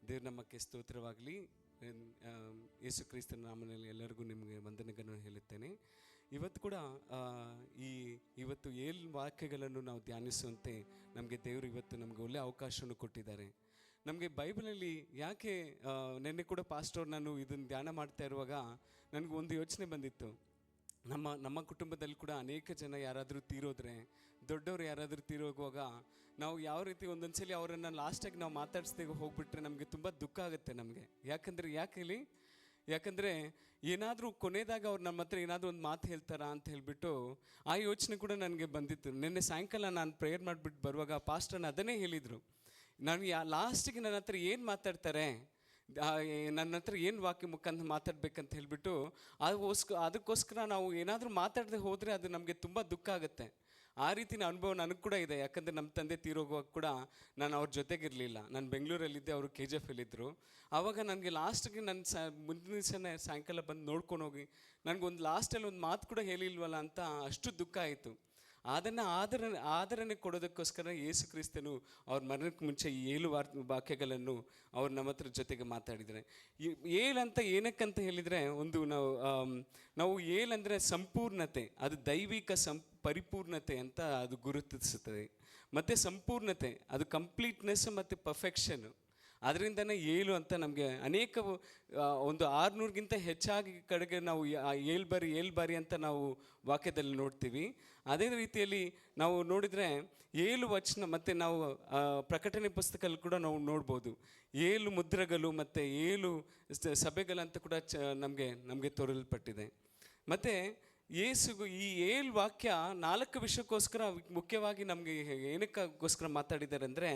ದೇವ್ರ ನಮ್ಮಕ್ಕೆ ಸ್ತೋತ್ರವಾಗಲಿ. ಯೇಸು ಕ್ರಿಸ್ತನ ನಾಮದಲ್ಲಿ ಎಲ್ಲರಿಗೂ ನಿಮಗೆ ವಂದನೆಗಳನ್ನು ಹೇಳುತ್ತೇನೆ. ಇವತ್ತು ಕೂಡ ಇವತ್ತು 7 ವಾಕ್ಯಗಳನ್ನು ನಾವು ಧ್ಯಾನಿಸುವಂತೆ ನಮಗೆ ದೇವರು ಇವತ್ತು ನಮಗೆ ಒಳ್ಳೆಯ ಅವಕಾಶವನ್ನು ಕೊಟ್ಟಿದ್ದಾರೆ. ನಮಗೆ ಬೈಬಲಲ್ಲಿ ಯಾಕೆ ನೆನ್ನೆ ಕೂಡ ಪಾಸ್ಟರ್ ನಾನು ಇದನ್ನು ಧ್ಯಾನ ಮಾಡ್ತಾ ಇರುವಾಗ ನನಗೆ ಒಂದು ಯೋಚನೆ ಬಂದಿತ್ತು. ನಮ್ಮ ಕುಟುಂಬದಲ್ಲಿ ಕೂಡ ಅನೇಕ ಜನ ಯಾರಾದರೂ ತೀರೋದ್ರೆ, ದೊಡ್ಡವರು ಯಾರಾದರೂ ತೀರೋಗುವಾಗ ನಾವು ಯಾವ ರೀತಿ ಒಂದೊಂದ್ಸಲಿ ಅವರನ್ನು ಲಾಸ್ಟಾಗಿ ನಾವು ಮಾತಾಡಿಸ್ದೇ ಹೋಗ್ಬಿಟ್ರೆ ನಮಗೆ ತುಂಬ ದುಃಖ ಆಗುತ್ತೆ ನಮಗೆ. ಯಾಕಂದರೆ ಏನಾದರೂ ಕೊನೆಯದಾಗ ಅವ್ರು ನಮ್ಮ ಹತ್ರ ಏನಾದರೂ ಒಂದು ಮಾತು ಹೇಳ್ತಾರಾ ಅಂತ ಹೇಳಿಬಿಟ್ಟು ಆ ಯೋಚನೆ ಕೂಡ ನನಗೆ ಬಂದಿತ್ತು. ನಿನ್ನೆ ಸಾಯಂಕಾಲ ನಾನು ಪ್ರೇಯರ್ ಮಾಡಿಬಿಟ್ಟು ಬರುವಾಗ ಪಾಸ್ಟರ್ನ ಅದನ್ನೇ ಹೇಳಿದರು. ನಾನು ಲಾಸ್ಟಿಗೆ ನನ್ನ ಹತ್ರ ಏನು ಮಾತಾಡ್ತಾರೆ, ನನ್ನ ಹತ್ರ ಏನು ವಾಕ್ಯ ಮುಖಾಂತರ ಮಾತಾಡ್ಬೇಕಂತ ಹೇಳಿಬಿಟ್ಟು ಅದಕ್ಕೋಸ್ಕರ ನಾವು ಏನಾದರೂ ಮಾತಾಡದೆ ಹೋದರೆ ಅದು ನಮಗೆ ತುಂಬ ದುಃಖ ಆಗುತ್ತೆ. ಆ ರೀತಿಯ ಅನುಭವ ನನಗೆ ಕೂಡ ಇದೆ. ಯಾಕಂದರೆ ನಮ್ಮ ತಂದೆ ತೀರೋಗುವಾಗ ಕೂಡ ನಾನು ಅವ್ರ ಜೊತೆಗಿರಲಿಲ್ಲ. ನಾನು ಬೆಂಗಳೂರಲ್ಲಿದ್ದೆ, ಅವರು KGF ಅಲ್ಲಿದ್ದರು. ಆವಾಗ ನನಗೆ ಲಾಸ್ಟಿಗೆ ಮುಂದಿನ ದಿವಸನೇ ಸಾಯಂಕಾಲ ಬಂದು ನೋಡ್ಕೊಂಡು ಹೋಗಿ ನನಗೊಂದು ಲಾಸ್ಟಲ್ಲಿ ಒಂದು ಮಾತು ಕೂಡ ಹೇಳಿಲ್ವಲ್ಲ ಅಂತ ಅಷ್ಟು ದುಃಖ ಆಯಿತು. ಅದನ್ನು ಆದರಣೆ ಕೊಡೋದಕ್ಕೋಸ್ಕರ ಯೇಸು ಕ್ರಿಸ್ತನು ಅವ್ರ ಮರಣಕ್ಕೆ ಮುಂಚೆ ಈ 7 ವಾಕ್ಯಗಳನ್ನು ಅವ್ರು ನಮ್ಮ ಹತ್ರ ಜೊತೆಗೆ ಮಾತಾಡಿದ್ದಾರೆ. ಏಳಂತ ಏನಕ್ಕಂತ ಹೇಳಿದರೆ, ಒಂದು ನಾವು ಏಳಂದರೆ ಸಂಪೂರ್ಣತೆ, ಅದು ದೈವಿಕ ಪರಿಪೂರ್ಣತೆ ಅಂತ ಅದು ಗುರುತಿಸುತ್ತದೆ. ಮತ್ತು ಸಂಪೂರ್ಣತೆ ಅದು ಕಂಪ್ಲೀಟ್ನೆಸ್ ಮತ್ತು ಪರ್ಫೆಕ್ಷನ್ನು. ಅದರಿಂದನೇ 7 ಅಂತ ನಮಗೆ ಅನೇಕ ಒಂದು 600ಗಿಂತ ಹೆಚ್ಚಾಗಿ ಕಡೆಗೆ ನಾವು 7 ಬಾರಿ ಅಂತ ನಾವು ವಾಕ್ಯದಲ್ಲಿ ನೋಡ್ತೀವಿ. ಅದೇ ರೀತಿಯಲ್ಲಿ ನಾವು ನೋಡಿದರೆ 7 ವಚನ ಮತ್ತು ನಾವು ಪ್ರಕಟಣೆ ಪುಸ್ತಕದಲ್ಲಿ ಕೂಡ ನಾವು ನೋಡ್ಬೋದು 7 ಮುದ್ರೆಗಳು ಮತ್ತು 7 ಸಭೆಗಳಂತ ಕೂಡ ನಮಗೆ ತೋರಲ್ಪಟ್ಟಿದೆ. ಮತ್ತು ಯೇಸುಗೂ ಈ 7 ವಾಕ್ಯ 4 ವಿಷಯಕ್ಕೋಸ್ಕರ ಮುಖ್ಯವಾಗಿ ನಮಗೆ ಏನಕ್ಕೋಸ್ಕರ ಮಾತಾಡಿದ್ದಾರೆ ಅಂದರೆ,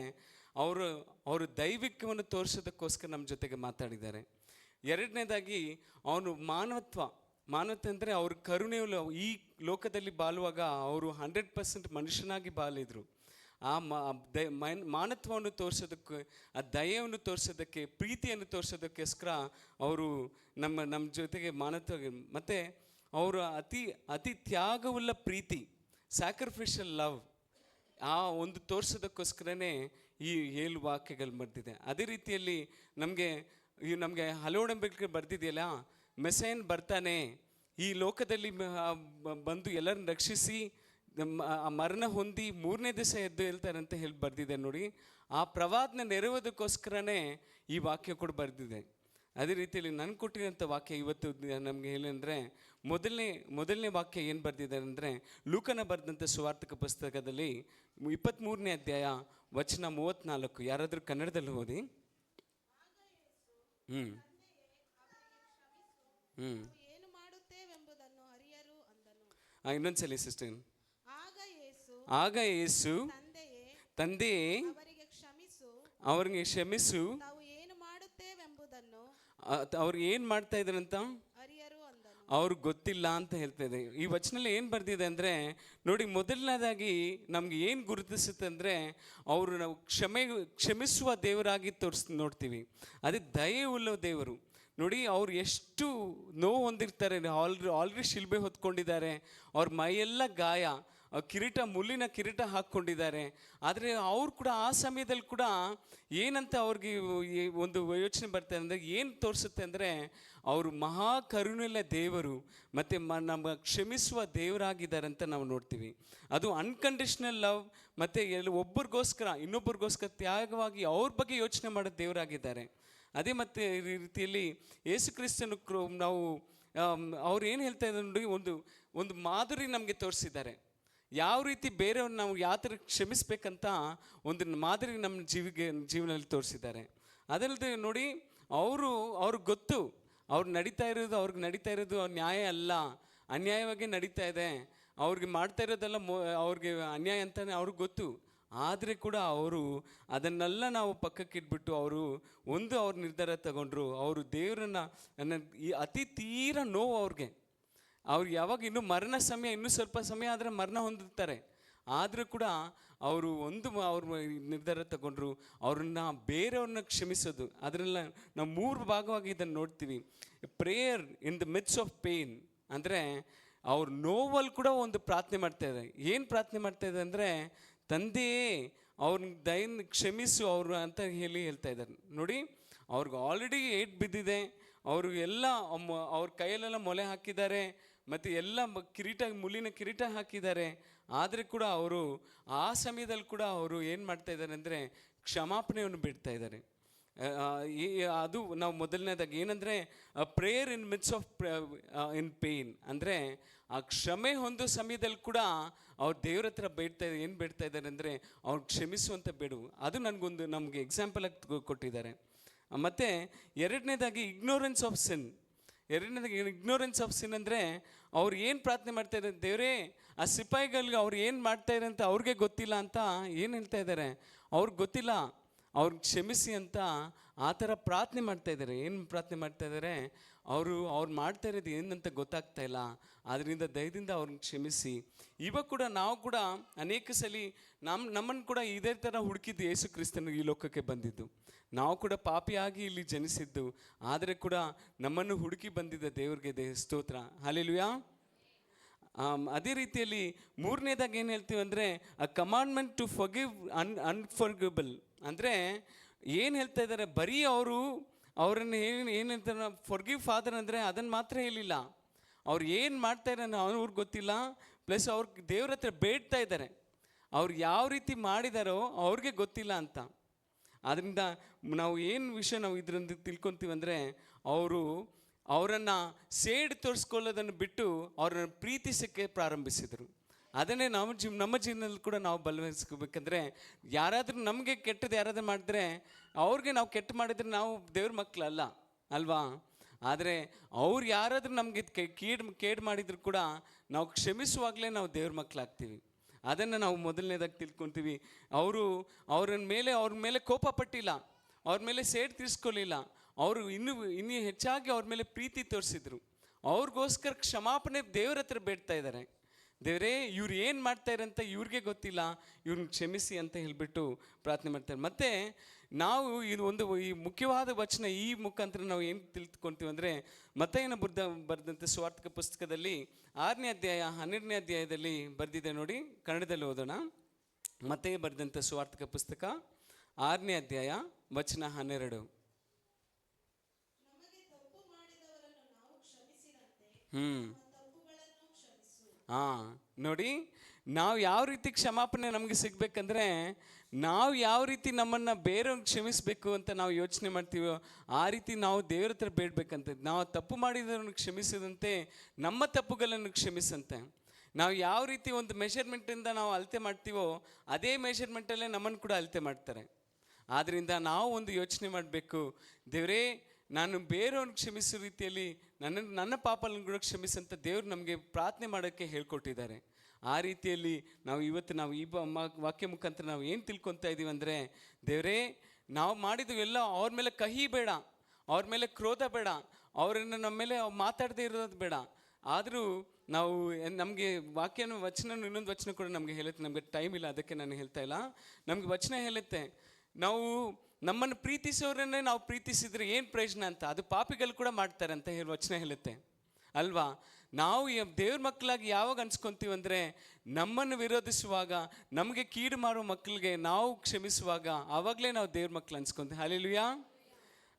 ಅವರು ದೈವಿಕವನ್ನು ತೋರಿಸೋದಕ್ಕೋಸ್ಕರ ನಮ್ಮ ಜೊತೆಗೆ ಮಾತಾಡಿದ್ದಾರೆ. ಎರಡನೇದಾಗಿ ಅವನು ಮಾನವತ್ವ ಅಂದರೆ ಅವ್ರ ಕರುಣೆಯಲ್ಲಿ ಈ ಲೋಕದಲ್ಲಿ ಬಾಳುವಾಗ ಅವರು 100% ಮನುಷ್ಯನಾಗಿ ಬಾಳಿದ್ರು. ಆ ಮಾನವತ್ವವನ್ನು ತೋರಿಸೋದಕ್ಕೆ, ಆ ದಯೆಯನ್ನು ತೋರಿಸೋದಕ್ಕೆ, ಪ್ರೀತಿಯನ್ನು ತೋರಿಸೋದಕ್ಕೋಸ್ಕರ ಅವರು ನಮ್ಮ ಜೊತೆಗೆ ಮಾನವತ್ವ. ಮತ್ತು ಅವರು ಅತಿ ತ್ಯಾಗವುಳ್ಳ ಪ್ರೀತಿ, ಸ್ಯಾಕ್ರಿಫಿಷಿಯಲ್ ಲವ್, ಆ ಒಂದು ತೋರಿಸೋದಕ್ಕೋಸ್ಕರನೇ ಈ 7 ವಾಕ್ಯಗಳು ಬರೆದಿದೆ. ಅದೇ ರೀತಿಯಲ್ಲಿ ನಮಗೆ ಹಲವೊಡಂಬಡಿಕೆ ಬರೆದಿದೆಯಲ್ಲ, ಮೆಸೇನ್ ಬರ್ತಾನೆ, ಈ ಲೋಕದಲ್ಲಿ ಬಂದು ಎಲ್ಲರನ್ನ ರಕ್ಷಿಸಿ ಮರಣ ಹೊಂದಿ 3ನೇ ದಿವಸ ಎದ್ದು ಹೇಳ್ತಾರೆ ಅಂತ ಹೇಳಿ ಬರೆದಿದೆ ನೋಡಿ. ಆ ಪ್ರವಾದನೆ ನೆರವೇರೋದಕ್ಕೋಸ್ಕರನೇ ಈ ವಾಕ್ಯ ಕೂಡ ಬರೆದಿದೆ. ಅದೇ ರೀತಿಯಲ್ಲಿ ನನಗೆ ಕೊಟ್ಟಿರೋಂಥ ವಾಕ್ಯ ಇವತ್ತು ನಮಗೆ ಏನಂದರೆ, ಮೊದಲನೇ ವಾಕ್ಯ ಏನು ಬರೆದಿದ್ದಾರೆ ಅಂದರೆ, ಲೂಕನ ಬರೆದಂಥ ಸುವಾರ್ತಿಕ ಪುಸ್ತಕದಲ್ಲಿ 23ನೇ ಅಧ್ಯಾಯ ವಚನ 34. ಯಾರಾದರೂ ಕನ್ನಡದಲ್ಲಿ ಓದಿ. ಇನ್ನೊಂದ್ಸಲಿ ಸಿಸ್ಟರ್. ಆಗ ಯೇಸು ತಂದೆಯೇ ಅವರಿಗೆ ಕ್ಷಮಿಸು, ಅವ್ರು ಏನು ಮಾಡ್ತಾ ಇದ್ದಾರಂತ ಅವ್ರಿಗೆ ಗೊತ್ತಿಲ್ಲ ಅಂತ ಹೇಳ್ತಾ ಇದೆ. ಈ ವಚನಲ್ಲಿ ಏನು ಬರ್ದಿದೆ ಅಂದರೆ ನೋಡಿ, ಮೊದಲನೇದಾಗಿ ನಮ್ಗೆ ಏನು ಗುರುತಿಸುತ್ತೆ ಅಂದರೆ, ನಾವು ಕ್ಷಮಿಸುವ ದೇವರಾಗಿ ನೋಡ್ತೀವಿ. ಅದೇ ದಯೆ ಉಳ್ಳ ದೇವರು. ನೋಡಿ, ಅವ್ರು ಎಷ್ಟು ನೋವು ಹೊಂದಿರ್ತಾರೆ, ಆಲ್ರೆಡಿ ಶಿಲ್ಬೆ ಹೊತ್ಕೊಂಡಿದ್ದಾರೆ, ಅವ್ರ ಮೈಯೆಲ್ಲ ಗಾಯ, ಮುಳ್ಳಿನ ಕಿರೀಟ ಹಾಕ್ಕೊಂಡಿದ್ದಾರೆ. ಆದರೆ ಅವ್ರು ಕೂಡ ಆ ಸಮಯದಲ್ಲಿ ಕೂಡ ಏನಂತ ಅವ್ರಿಗೆ ಒಂದು ಯೋಚನೆ ಬರ್ತಾರೆ ಅಂದರೆ, ಏನು ತೋರಿಸುತ್ತೆ ಅಂದರೆ ಅವರು ಮಹಾ ಕರುಣೆಯ ದೇವರು ಮತ್ತು ನಮ್ಮ ಕ್ಷಮಿಸುವ ದೇವರಾಗಿದ್ದಾರೆ ಅಂತ ನಾವು ನೋಡ್ತೀವಿ. ಅದು ಅನ್ಕಂಡೀಷ್ನಲ್ ಲವ್, ಮತ್ತು ಇನ್ನೊಬ್ಬರಿಗೋಸ್ಕರ ತ್ಯಾಗವಾಗಿ ಅವ್ರ ಬಗ್ಗೆ ಯೋಚನೆ ಮಾಡೋ ದೇವರಾಗಿದ್ದಾರೆ. ಅದೇ ಮತ್ತು ಈ ರೀತಿಯಲ್ಲಿ ಯೇಸು ಕ್ರಿಸ್ತನು ಅವ್ರು ಏನು ಹೇಳ್ತಾ ಇದ್ದಾರೆ ನೋಡಿ, ಒಂದು ಮಾದರಿ ನಮಗೆ ತೋರಿಸಿದ್ದಾರೆ. ಯಾವ ರೀತಿ ಬೇರೆಯವ್ರನ್ನ ನಾವು ಯಾವ ಥರ ಕ್ಷಮಿಸ್ಬೇಕಂತ ಒಂದು ಮಾದರಿ ನಮ್ಮ ಜೀವನದಲ್ಲಿ ತೋರಿಸಿದ್ದಾರೆ. ಅದಲ್ಲದೆ ನೋಡಿ, ಅವ್ರಿಗೆ ಗೊತ್ತು ಅವ್ರಿಗೆ ನಡೀತಾ ಇರೋದು ಅವ್ರ ನ್ಯಾಯ ಅಲ್ಲ, ಅನ್ಯಾಯವಾಗಿ ನಡೀತಾ ಇದೆ, ಅವ್ರಿಗೆ ಮಾಡ್ತಾ ಇರೋದೆಲ್ಲ ಅವ್ರಿಗೆ ಅನ್ಯಾಯ ಅಂತಲೇ ಅವ್ರಿಗೆ ಗೊತ್ತು. ಆದರೆ ಕೂಡ ಅದನ್ನೆಲ್ಲ ನಾವು ಪಕ್ಕಕ್ಕೆ ಇಟ್ಬಿಟ್ಟು ಅವ್ರ ನಿರ್ಧಾರ ತಗೊಂಡ್ರು. ಅವರು ದೇವರನ್ನ ಅತಿ ತೀರ ನೋವು ಅವ್ರು ಯಾವಾಗ ಇನ್ನೂ ಸ್ವಲ್ಪ ಸಮಯ ಆದರೆ ಮರಣ ಹೊಂದುತ್ತಾರೆ. ಆದರೂ ಕೂಡ ಅವರು ಅವ್ರ ನಿರ್ಧಾರ ತಗೊಂಡ್ರು, ಬೇರೆಯವ್ರನ್ನ ಕ್ಷಮಿಸೋದು. ಅದರೆಲ್ಲ ನಾವು 3 ಭಾಗವಾಗಿ ಇದನ್ನು ನೋಡ್ತೀವಿ. Prayer in the midst of pain ಅಂದರೆ, ಅವ್ರ ನೋವಲ್ಲಿ ಕೂಡ ಒಂದು ಪ್ರಾರ್ಥನೆ ಮಾಡ್ತಾಯಿದ್ದಾರೆ. ಏನು ಪ್ರಾರ್ಥನೆ ಮಾಡ್ತಾಯಿದೆ ಅಂದರೆ, ತಂದೆಯೇ ಅವ್ರನ್ನ ದಯನ್ ಕ್ಷಮಿಸು ಅವರು ಅಂತ ಹೇಳ್ತಾ ಇದ್ದಾರೆ ನೋಡಿ. ಅವ್ರಿಗೆ ಆಲ್ರೆಡಿ ಏಟ್ ಬಿದ್ದಿದೆ, ಅವರು ಎಲ್ಲ ಅವ್ರ ಕೈಯಲ್ಲೆಲ್ಲ ಮೊಲೆ ಹಾಕಿದ್ದಾರೆ, ಮತ್ತು ಎಲ್ಲ ಮುಳ್ಳಿನ ಕಿರೀಟ ಹಾಕಿದ್ದಾರೆ. ಆದರೆ ಕೂಡ ಅವರು ಆ ಸಮಯದಲ್ಲಿ ಕೂಡ ಅವರು ಏನು ಮಾಡ್ತಾ ಇದ್ದಾರೆ ಅಂದರೆ ಕ್ಷಮಾಪಣೆಯನ್ನು ಬಿಡ್ತಾ ಇದ್ದಾರೆ. ಅದು ನಾವು ಮೊದಲನೇದಾಗಿ ಏನಂದರೆ prayer in midst of in pain, ಅಂದರೆ ಆ ಕ್ಷಮೆ ಹೊಂದೋ ಸಮಯದಲ್ಲಿ ಕೂಡ ಅವ್ರು ದೇವ್ರ ಹತ್ರ ಏನು ಬೇಡ್ತಾ ಇದ್ದಾರೆ ಅಂದರೆ ಅವ್ರು ಕ್ಷಮಿಸುವಂಥ ಬೇಡು. ಅದು ನಮಗೆ ಎಕ್ಸಾಂಪಲ್ ಆಗಿ ಕೊಟ್ಟಿದ್ದಾರೆ. ಮತ್ತು ಎರಡನೇದಾಗಿ ignorance of sin. Ignorance of ಸಿನ್ ಅಂದರೆ ಅವ್ರು ಏನು ಪ್ರಾರ್ಥನೆ ಮಾಡ್ತಾ ಇದ್ದಾರೆ, ದೇವರೇ ಆ ಸಿಪಾಯಿಗಳಿಗೆ ಅವ್ರು ಏನು ಮಾಡ್ತಾ ಇದ್ದಾರೆ ಅಂತ ಅವ್ರಿಗೆ ಗೊತ್ತಿಲ್ಲ ಅಂತ ಏನು ಹೇಳ್ತಾ ಇದ್ದಾರೆ, ಅವ್ರಿಗೆ ಗೊತ್ತಿಲ್ಲ, ಅವ್ರಿಗೆ ಕ್ಷಮಿಸಿ ಅಂತ ಆ ಥರ ಪ್ರಾರ್ಥನೆ ಮಾಡ್ತಾ ಇದ್ದಾರೆ. ಏನು ಪ್ರಾರ್ಥನೆ ಮಾಡ್ತಾ ಇದ್ದಾರೆ, ಅವ್ರು ಮಾಡ್ತಾ ಇರೋದು ಏನಂತ ಗೊತ್ತಾಗ್ತಾ ಇಲ್ಲ, ಅದರಿಂದ ದಯದಿಂದ ಅವ್ರನ್ನ ಕ್ಷಮಿಸಿ. ಇವಾಗ ಕೂಡ ನಾವು ಕೂಡ ಅನೇಕ ಸಲ ನಮ್ಮನ್ನು ಕೂಡ ಇದೇ ಥರ ಹುಡುಕಿದ್ದು ಯೇಸು ಕ್ರಿಸ್ತನು ಈ ಲೋಕಕ್ಕೆ ಬಂದಿದ್ದು. ನಾವು ಕೂಡ ಪಾಪಿಯಾಗಿ ಇಲ್ಲಿ ಜನಿಸಿದ್ದು, ಆದರೆ ಕೂಡ ನಮ್ಮನ್ನು ಹುಡುಕಿ ಬಂದಿದ್ದ ದೇವ್ರಿಗೆ ಸ್ತೋತ್ರ, ಹಲ್ಲೆಲೂಯಾ. ಅದೇ ರೀತಿಯಲ್ಲಿ ಮೂರನೇದಾಗಿ ಏನು ಹೇಳ್ತೀವಿ ಅಂದರೆ ಅ ಕಮಾಂಡ್ಮೆಂಟ್ ಟು ಫರ್ಗಿವ್ ಅನ್ಫರ್ಗಿಬಲ್. ಅಂದರೆ ಏನು ಹೇಳ್ತಾ ಇದ್ದಾರೆ, ಬರೀ ಅವರನ್ನು ಏನು ಹೇಳ್ತಾರೆ ಫರ್ಗಿವ್ ಫಾದರ್ ಅಂದರೆ ಅದನ್ನು ಮಾತ್ರ ಹೇಳಿಲ್ಲ, ಅವ್ರು ಏನು ಮಾಡ್ತಾ ಇದ್ದಾರೆ ಅವ್ರಿಗೆ ಗೊತ್ತಿಲ್ಲ, ಪ್ಲಸ್ ಅವ್ರಿಗೆ ದೇವ್ರ ಹತ್ರ ಬೇಡ್ತಾ ಇದ್ದಾರೆ, ಅವ್ರು ಯಾವ ರೀತಿ ಮಾಡಿದಾರೋ ಅವ್ರಿಗೆ ಗೊತ್ತಿಲ್ಲ ಅಂತ. ಆದ್ದರಿಂದ ನಾವು ಏನು ವಿಷಯ ನಾವು ಇದರಿಂದ ತಿಳ್ಕೊತೀವಿ ಅಂದರೆ ಅವರನ್ನು ಸೇಡ್ ತೋರಿಸ್ಕೊಳ್ಳೋದನ್ನು ಬಿಟ್ಟು ಅವ್ರನ್ನ ಪ್ರೀತಿಸೋಕ್ಕೆ ಪ್ರಾರಂಭಿಸಿದರು. ಅದನ್ನೇ ನಮ್ಮ ಜೀವನದಲ್ಲಿ ಕೂಡ ನಾವು ಬಲವಹಿಸ್ಕೋಬೇಕಂದ್ರೆ, ಯಾರಾದರೂ ನಮಗೆ ಕೆಟ್ಟದ್ದು ಯಾರಾದರೂ ಮಾಡಿದ್ರೆ ಅವ್ರಿಗೆ ನಾವು ಕೆಟ್ಟ ಮಾಡಿದರೆ ನಾವು ದೇವ್ರ ಮಕ್ಕಳಲ್ಲ ಅಲ್ವಾ. ಆದರೆ ಅವ್ರು ಯಾರಾದರೂ ನಮಗೆ ಕೇಡು ಮಾಡಿದ್ರು ಕೂಡ ನಾವು ಕ್ಷಮಿಸುವಾಗಲೇ ನಾವು ದೇವ್ರ ಮಕ್ಕಳಾಗ್ತೀವಿ. ಅದನ್ನು ನಾವು ಮೊದಲನೇದಾಗಿ ತಿಳ್ಕೊತೀವಿ. ಅವ್ರ ಮೇಲೆ ಕೋಪ ಪಟ್ಟಿಲ್ಲ, ಅವ್ರ ಮೇಲೆ ಸೇಡ್ ತೀರಿಸ್ಕೊಳ್ಳಿಲ್ಲ, ಅವರು ಇನ್ನೂ ಹೆಚ್ಚಾಗಿ ಅವ್ರ ಮೇಲೆ ಪ್ರೀತಿ ತೋರಿಸಿದ್ರು. ಅವ್ರಿಗೋಸ್ಕರ ಕ್ಷಮಾಪಣೆ ದೇವ್ರ ಹತ್ರ ಬೇಡ್ತಾ ಇದ್ದಾರೆ. ದೇವರೇ ಇವ್ರು ಏನು ಮಾಡ್ತಾರೆ ಅಂತ ಇವ್ರಿಗೆ ಗೊತ್ತಿಲ್ಲ, ಇವ್ರನ್ನ ಕ್ಷಮಿಸಿ ಅಂತ ಹೇಳಿಬಿಟ್ಟು ಪ್ರಾರ್ಥನೆ ಮಾಡ್ತಾರೆ. ಮತ್ತು ನಾವು ಈ ಮುಖ್ಯವಾದ ವಚನ ಈ ಮುಖಾಂತರ ನಾವು ಏನು ತಿಳ್ಕೊತೀವಿ ಅಂದರೆ, ಮತ್ತಾಯನ ಬರೆದಂಥ ಸುವಾರ್ತಿಕ ಪುಸ್ತಕದಲ್ಲಿ 6ನೇ ಅಧ್ಯಾಯ 12ನೇ ಅಧ್ಯಾಯದಲ್ಲಿ ಬರೆದಿದೆ ನೋಡಿ. ಕನ್ನಡದಲ್ಲಿ ಓದೋಣ. ಮತ್ತಾಯ ಬರೆದಂಥ ಸುವಾರ್ತಿಕ ಪುಸ್ತಕ 6ನೇ ಅಧ್ಯಾಯ ವಚನ 12. ನೋಡಿ, ನಾವು ಯಾವ ರೀತಿ ಕ್ಷಮಾಪಣೆ ನಮಗೆ ಸಿಗಬೇಕಂದ್ರೆ, ನಾವು ಯಾವ ರೀತಿ ನಮ್ಮನ್ನು ಬೇರೆಯವ್ರಿಗೆ ಕ್ಷಮಿಸಬೇಕು ಅಂತ ನಾವು ಯೋಚನೆ ಮಾಡ್ತೀವೋ ಆ ರೀತಿ ನಾವು ದೇವ್ರ ಹತ್ರ ಬೇಡಬೇಕಂತ. ನಾವು ತಪ್ಪು ಮಾಡಿದವರನ್ನು ಕ್ಷಮಿಸಿದಂತೆ ನಮ್ಮ ತಪ್ಪುಗಳನ್ನು ಕ್ಷಮಿಸಂತೆ. ನಾವು ಯಾವ ರೀತಿ ಒಂದು ಮೆಷರ್ಮೆಂಟಿಂದ ನಾವು ಅಳತೆ ಮಾಡ್ತೀವೋ ಅದೇ ಮೆಷರ್ಮೆಂಟಲ್ಲೇ ನಮ್ಮನ್ನು ಕೂಡ ಅಳತೆ ಮಾಡ್ತಾರೆ. ಆದ್ದರಿಂದ ನಾವು ಒಂದು ಯೋಚನೆ ಮಾಡಬೇಕು, ದೇವರೇ ನಾನು ಬೇರೆಯವ್ರನ್ನ ಕ್ಷಮಿಸೋ ರೀತಿಯಲ್ಲಿ ನನ್ನ ಪಾಪಗಳನ್ನು ಕೂಡ ಕ್ಷಮಿಸಂತ ದೇವ್ರು ನಮಗೆ ಪ್ರಾರ್ಥನೆ ಮಾಡೋಕ್ಕೆ ಹೇಳ್ಕೊಟ್ಟಿದ್ದಾರೆ. ಆ ರೀತಿಯಲ್ಲಿ ನಾವು ಈ ವಾಕ್ಯ ಮುಖಾಂತರ ನಾವು ಏನು ತಿಳ್ಕೊತಾ ಇದ್ದೀವಿ ಅಂದರೆ, ದೇವರೇ ನಾವು ಮಾಡಿದ್ವು ಎಲ್ಲ ಅವ್ರ ಮೇಲೆ ಕಹಿ ಬೇಡ, ಅವ್ರ ಮೇಲೆ ಕ್ರೋಧ ಬೇಡ, ಅವರನ್ನು ನಮ್ಮ ಮೇಲೆ ಮಾತಾಡದೇ ಇರೋದು ಬೇಡ. ಆದರೂ ನಾವು ನಮಗೆ ವಚನ ಇನ್ನೊಂದು ವಚನ ಕೂಡ ನಮಗೆ ಹೇಳುತ್ತೆ. ನಮಗೆ ಟೈಮ್ ಇಲ್ಲ, ಅದಕ್ಕೆ ನಾನು ಹೇಳ್ತಾ ಇಲ್ಲ. ನಮಗೆ ವಚನ ಹೇಳುತ್ತೆ, ನಾವು ನಮ್ಮನ್ನು ಪ್ರೀತಿಸೋರನ್ನೇ ನಾವು ಪ್ರೀತಿಸಿದ್ರೆ ಏನು ಪ್ರಯೋಜನ ಅಂತ, ಅದು ಪಾಪಿಗಳು ಕೂಡ ಮಾಡ್ತಾರೆ ಅಂತ ವಚನ ಹೇಳುತ್ತೆ ಅಲ್ವಾ. ನಾವು ದೇವ್ರ ಮಕ್ಕಳಾಗಿ ಯಾವಾಗ ಅನ್ಸ್ಕೊತೀವಿ ಅಂದರೆ, ನಮ್ಮನ್ನು ವಿರೋಧಿಸುವಾಗ, ನಮಗೆ ಕೀಡು ಮಾಡುವ ಮಕ್ಕಳಿಗೆ ನಾವು ಕ್ಷಮಿಸುವಾಗ ಆವಾಗಲೇ ನಾವು ದೇವ್ರ ಮಕ್ಕಳು ಅನ್ಸ್ಕೊತೀವಿ. ಹಲ್ಲೆಲೂಯಾ.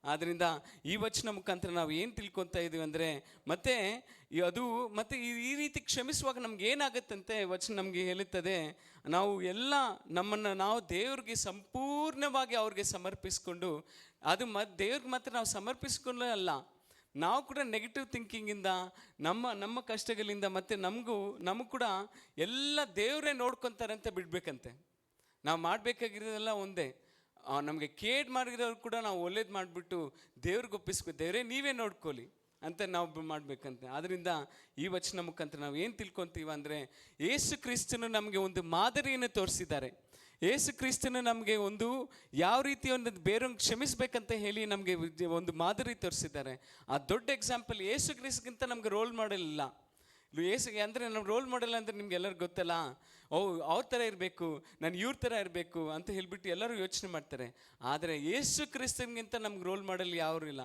ಆದ್ದರಿಂದ ಈ ವಚನ ಮುಖಾಂತರ ನಾವು ಏನು ತಿಳ್ಕೊತಾ ಇದ್ದೀವಿ ಅಂದರೆ, ಮತ್ತೆ ಈ ರೀತಿ ಕ್ಷಮಿಸುವಾಗ ನಮ್ಗೆ ಏನಾಗುತ್ತಂತೆ ವಚನ ನಮಗೆ ಹೇಳುತ್ತದೆ, ನಾವು ದೇವ್ರಿಗೆ ಸಂಪೂರ್ಣವಾಗಿ ಅವ್ರಿಗೆ ಸಮರ್ಪಿಸ್ಕೊಂಡು, ಅದು ದೇವ್ರಿಗೆ ಮಾತ್ರ ನಾವು ಸಮರ್ಪಿಸ್ಕೊಂಡೇ ಅಲ್ಲ, ನಾವು ಕೂಡ ನೆಗೆಟಿವ್ ಥಿಂಕಿಂಗಿಂದ ನಮ್ಮ ಕಷ್ಟಗಳಿಂದ ಮತ್ತು ನಮಗೂ ಕೂಡ ಎಲ್ಲ ದೇವರೇ ನೋಡ್ಕೊತಾರೆ ಅಂತ ಬಿಡಬೇಕಂತೆ. ನಾವು ಮಾಡಬೇಕಾಗಿರೋದೆಲ್ಲ ಒಂದೇ, ನಮಗೆ ಕೇಡ್ ಮಾಡಿರೋರು ಕೂಡ ನಾವು ಒಳ್ಳೇದು ಮಾಡಿಬಿಟ್ಟು ದೇವ್ರಿಗೆ ಒಪ್ಪಿಸ್ಬೇಕು, ದೇವರೇ ನೀವೇ ನೋಡ್ಕೊಳ್ಳಿ ಅಂತ ನಾವು ಮಾಡಬೇಕಂತೆ. ಆದ್ದರಿಂದ ಈ ವಚನ ಮುಖಾಂತರ ನಾವು ಏನು ತಿಳ್ಕೊತೀವಿ ಅಂದರೆ, ಯೇಸು ಕ್ರಿಸ್ತನು ನಮಗೆ ಒಂದು ಮಾದರಿಯನ್ನು ತೋರಿಸಿದ್ದಾರೆ. ಯೇಸು ಕ್ರಿಸ್ತನು ನಮಗೆ ಯಾವ ರೀತಿ ಬೇರೆಯವ್ರಿಗೆ ಕ್ಷಮಿಸ್ಬೇಕಂತ ಹೇಳಿ ನಮಗೆ ಒಂದು ಮಾದರಿ ತೋರಿಸಿದ್ದಾರೆ. ಆ ದೊಡ್ಡ ಎಕ್ಸಾಂಪಲ್ ಯೇಸು ಕ್ರಿಸ್ತಗಿಂತ ನಮಗೆ ರೋಲ್ ಮಾಡೆಲ್ ಇಲ್ಲ. ಅಂದರೆ ನಮ್ಮ ರೋಲ್ ಮಾಡೆಲ್ ಅಂದರೆ ನಿಮ್ಗೆ ಎಲ್ಲರಿಗೂ ಗೊತ್ತಲ್ಲ, ಅವ್ರ ಥರ ಇರಬೇಕು, ನಾನು ಇವ್ರ ಥರ ಇರಬೇಕು ಅಂತ ಹೇಳಿಬಿಟ್ಟು ಎಲ್ಲರೂ ಯೋಚನೆ ಮಾಡ್ತಾರೆ. ಆದರೆ ಯೇಸು ಕ್ರಿಸ್ತನಿಗಿಂತ ನಮ್ಗೆ ರೋಲ್ ಮಾಡೆಲ್ ಯಾರೂ ಇಲ್ಲ.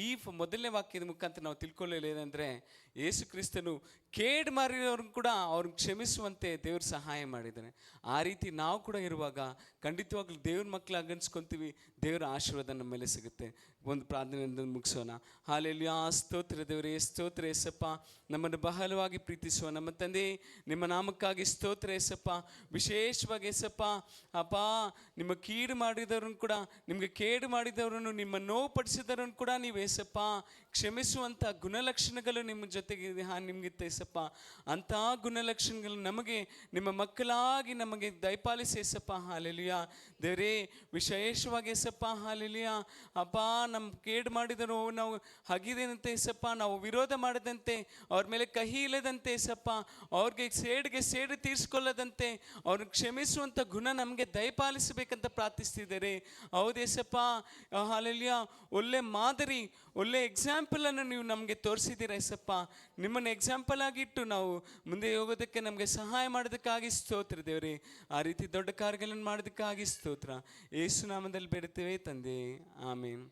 ಈ ಮೊದಲನೇ ವಾಕ್ಯದ ಮುಖಾಂತರ ನಾವು ತಿಳ್ಕೊಳ್ಳೋದೇನೆಂದರೆ, ಯೇಸು ಕ್ರಿಸ್ತನು ಕೇಡು ಮಾಡಿರೋರ್ನ ಕೂಡ ಅವ್ರನ್ನ ಕ್ಷಮಿಸುವಂತೆ ದೇವ್ರು ಸಹಾಯ ಮಾಡಿದ್ದಾನೆ. ಆ ರೀತಿ ನಾವು ಕೂಡ ಇರುವಾಗ ಖಂಡಿತವಾಗ್ಲೂ ದೇವ್ರ ಮಕ್ಕಳಾಗಿ ಅನ್ಸ್ಕೊತೀವಿ, ದೇವರ ಆಶೀರ್ವಾದ ನಮ್ಮ ಮೇಲೆ ಸಿಗುತ್ತೆ. ಒಂದು ಪ್ರಾರ್ಥನೆಯಿಂದ ಮುಗಿಸೋಣ. ಹಾಲೆಲೂಯಾ. ಸ್ತೋತ್ರ ದೇವರೇ, ಸ್ತೋತ್ರ ಏಸಪ್ಪ. ನಮ್ಮನ್ನು ಬಹಳವಾಗಿ ಪ್ರೀತಿಸುವ ನಮ್ಮ ತಂದೆ, ನಿಮ್ಮ ನಾಮಕ್ಕಾಗಿ ಸ್ತೋತ್ರ ಏಸಪ್ಪ. ವಿಶೇಷವಾಗಿ ಏಸಪ್ಪ ಅಪ್ಪ, ನಿಮ್ಮ ಕೀಡು ಮಾಡಿದವ್ರನ್ನು ಕೂಡ, ನಿಮಗೆ ಕೇಡು ಮಾಡಿದವರನ್ನು, ನಿಮ್ಮ ನೋವು ಪಡಿಸಿದವರನ್ನು ಕೂಡ ನೀವು ಏಸಪ್ಪ ಕ್ಷಮಿಸುವಂಥ ಗುಣಲಕ್ಷಣಗಳು ನಿಮ್ಮ ಜೊತೆಗೆ ನಿಮಗಿತ್ತು ಏಸಪ್ಪ. ಅಂಥ ಗುಣಲಕ್ಷಣಗಳು ನಮಗೆ ನಿಮ್ಮ ಮಕ್ಕಳಾಗಿ ನಮಗೆ ದಯಪಾಲಿಸಿ ಏಸಪ್ಪ. ಹಾಲೆಲೂಯಾ ದೇವರೇ, ವಿಶೇಷವಾಗಿ ಏಸಪ್ಪ ಹಾಲೆಲೂಯಾ ಅಪ್ಪ, ನಮ್ಮ ಕೇಡು ಮಾಡಿದರು ನಾವು ಹಗಿದಂತೆ ಏಸಪ್ಪ, ನಾವು ವಿರೋಧ ಮಾಡದಂತೆ, ಅವ್ರ ಮೇಲೆ ಕಹಿ ಇಲ್ಲದಂತೆ ಏಸಪ್ಪ, ಅವ್ರಿಗೆ ಸೇಡು ತೀರಿಸ್ಕೊಳ್ಳದಂತೆ ಅವ್ರನ್ನ ಕ್ಷಮಿಸುವಂಥ ಗುಣ ನಮಗೆ ದಯಪಾಲಿಸಬೇಕಂತ ಪ್ರಾರ್ಥಿಸ್ತಿದ್ದಾರೆ. ಹೌದೇಸಪ್ಪ ಹಾಲೆಲೂಯಾ. ಒಳ್ಳೆ ಮಾದರಿ, ಒಳ್ಳೆ ಎಕ್ಸಾಂಪಲನ್ನು ನೀವು ನಮಗೆ ತೋರಿಸಿದ್ದೀರ ಏಸಪ್ಪ. ನಿಮ್ಮನ್ನು ಎಕ್ಸಾಂಪಲ್ ಆಗಿಟ್ಟು ನಾವು ಮುಂದೆ ಹೋಗೋದಕ್ಕೆ ನಮಗೆ ಸಹಾಯ ಮಾಡೋದಕ್ಕಾಗಿ ಸ್ತೋತ್ರ ದೇವರೇ. ಆ ರೀತಿ ದೊಡ್ಡ ಕಾರ್ಯಗಳನ್ನು ಮಾಡೋದಕ್ಕಾಗಿ ಸ್ತೋತ್ರ. ಯೇಸು ನಾಮದಲ್ಲಿ ಬೇಡುತ್ತೇವೆ ತಂದೆ, ಆಮೇನ್.